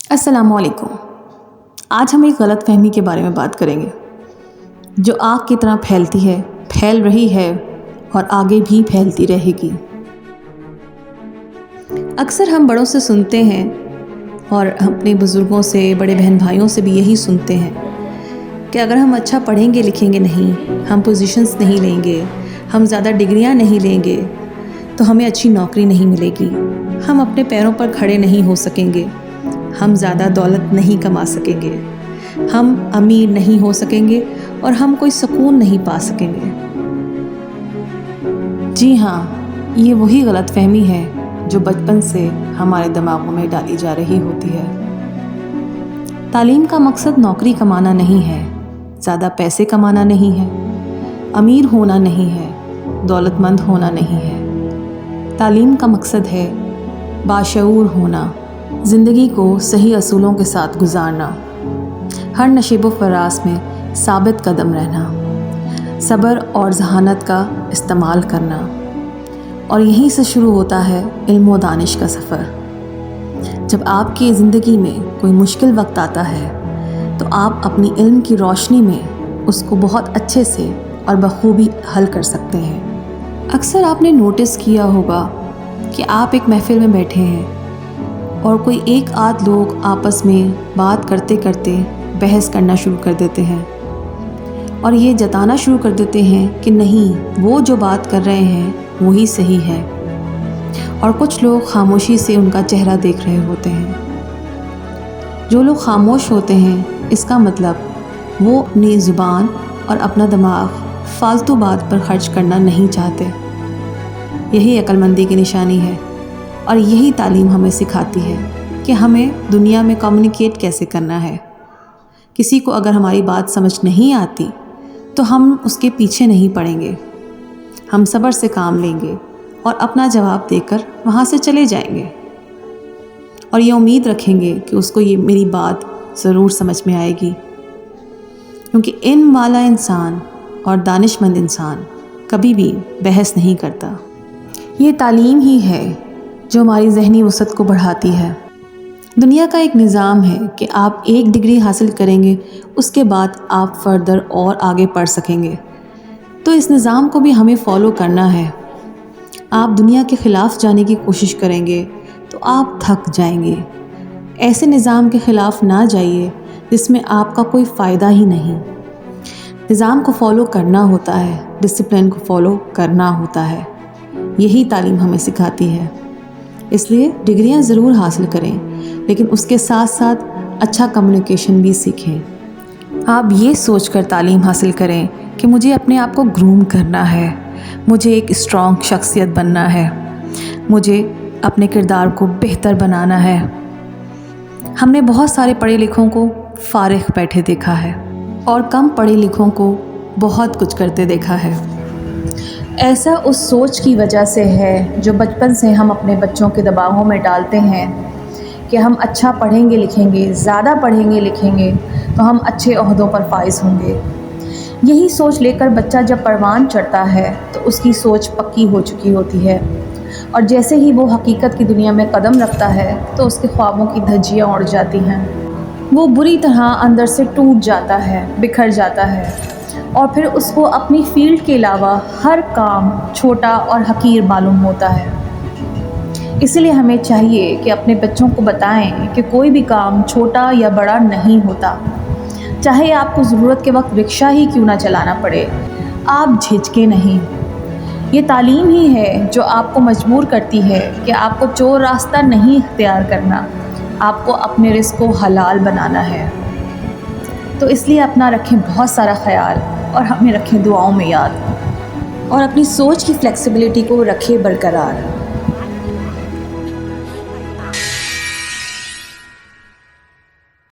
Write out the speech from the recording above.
अस्सलाम वालेकुम। आज हम एक गलत फहमी के बारे में बात करेंगे जो आग की तरह फैलती है, फैल रही है और आगे भी फैलती रहेगी। अक्सर हम बड़ों से सुनते हैं और अपने बुज़ुर्गों से, बड़े बहन भाइयों से भी यही सुनते हैं कि अगर हम अच्छा पढ़ेंगे लिखेंगे नहीं, हम पोजीशंस नहीं लेंगे, हम ज़्यादा डिग्रियां नहीं लेंगे तो हमें अच्छी नौकरी नहीं मिलेगी, हम अपने पैरों पर खड़े नहीं हो सकेंगे, हम ज़्यादा दौलत नहीं कमा सकेंगे, हम अमीर नहीं हो सकेंगे और हम कोई सुकून नहीं पा सकेंगे। जी हाँ, ये वही गलत फहमी है जो बचपन से हमारे दिमागों में डाली जा रही होती है। तालीम का मकसद नौकरी कमाना नहीं है, ज़्यादा पैसे कमाना नहीं है, अमीर होना नहीं है, दौलतमंद होना नहीं है। तालीम का मकसद है बाशऊर होना, ज़िंदगी को सही असूलों के साथ गुजारना, हर नशीब व फराज में साबित कदम रहना, सब्र और ज़हानत का इस्तेमाल करना। और यहीं से शुरू होता है इल्म व दानिश का सफ़र। जब आपकी ज़िंदगी में कोई मुश्किल वक्त आता है तो आप अपनी इल्म की रोशनी में उसको बहुत अच्छे से और बखूबी हल कर सकते हैं। अक्सर आपने नोटिस किया होगा कि आप एक महफ़िल में बैठे हैं और कोई एक आध लोग आपस में बात करते करते बहस करना शुरू कर देते हैं और ये जताना शुरू कर देते हैं कि नहीं, वो जो बात कर रहे हैं वही सही है, और कुछ लोग खामोशी से उनका चेहरा देख रहे होते हैं। जो लोग खामोश होते हैं इसका मतलब वो अपनी ज़ुबान और अपना दिमाग फालतू बात पर खर्च करना नहीं चाहते। यही अक्लमंदी की निशानी है और यही तालीम हमें सिखाती है कि हमें दुनिया में कम्युनिकेट कैसे करना है। किसी को अगर हमारी बात समझ नहीं आती तो हम उसके पीछे नहीं पड़ेंगे, हम सब्र से काम लेंगे और अपना जवाब देकर वहाँ से चले जाएंगे और ये उम्मीद रखेंगे कि उसको ये मेरी बात ज़रूर समझ में आएगी, क्योंकि इल्म वाला इंसान और दानिशमंद इंसान कभी भी बहस नहीं करता। ये तालीम ही है जो हमारी ज़हनी वसअत को बढ़ाती है। दुनिया का एक निज़ाम है कि आप एक डिग्री हासिल करेंगे, उसके बाद आप फर्दर और आगे पढ़ सकेंगे। तो इस निज़ाम को भी हमें फ़ॉलो करना है। आप दुनिया के ख़िलाफ़ जाने की कोशिश करेंगे तो आप थक जाएंगे। ऐसे निज़ाम के ख़िलाफ़ ना जाइए जिसमें आपका कोई फ़ायदा ही नहीं। निज़ाम को फ़ॉलो करना होता है, डिसिप्लिन को फ़ॉलो करना होता है। यही तालीम हमें सिखाती है। इसलिए डिग्रियां ज़रूर हासिल करें, लेकिन उसके साथ साथ अच्छा कम्युनिकेशन भी सीखें। आप ये सोचकर तालीम हासिल करें कि मुझे अपने आप को ग्रूम करना है, मुझे एक स्ट्रॉन्ग शख्सियत बनना है, मुझे अपने किरदार को बेहतर बनाना है। हमने बहुत सारे पढ़े लिखों को फारिग बैठे देखा है और कम पढ़े लिखों को बहुत कुछ करते देखा है। ऐसा उस सोच की वजह से है जो बचपन से हम अपने बच्चों के दिमागों में डालते हैं कि हम अच्छा पढ़ेंगे लिखेंगे, ज़्यादा पढ़ेंगे लिखेंगे तो हम अच्छे ओहदों पर फाइज होंगे। यही सोच लेकर बच्चा जब परवान चढ़ता है तो उसकी सोच पक्की हो चुकी होती है, और जैसे ही वो हकीकत की दुनिया में कदम रखता है तो उसके ख्वाबों की धज्जियाँ उड़ जाती हैं। वो बुरी तरह अंदर से टूट जाता है, बिखर जाता है, और फिर उसको अपनी फील्ड के अलावा हर काम छोटा और हकीर मालूम होता है। इसलिए हमें चाहिए कि अपने बच्चों को बताएं कि कोई भी काम छोटा या बड़ा नहीं होता। चाहे आपको ज़रूरत के वक्त रिक्शा ही क्यों ना चलाना पड़े, आप झिझके नहीं। ये तालीम ही है जो आपको मजबूर करती है कि आपको चोर रास्ता नहीं इख्तियार करना, आपको अपने रिस्क को हलाल बनाना है। तो इसलिए अपना रखें बहुत सारा ख्याल और हमें रखें दुआओं में याद, और अपनी सोच की फ्लेक्सिबिलिटी को रखें बरकरार।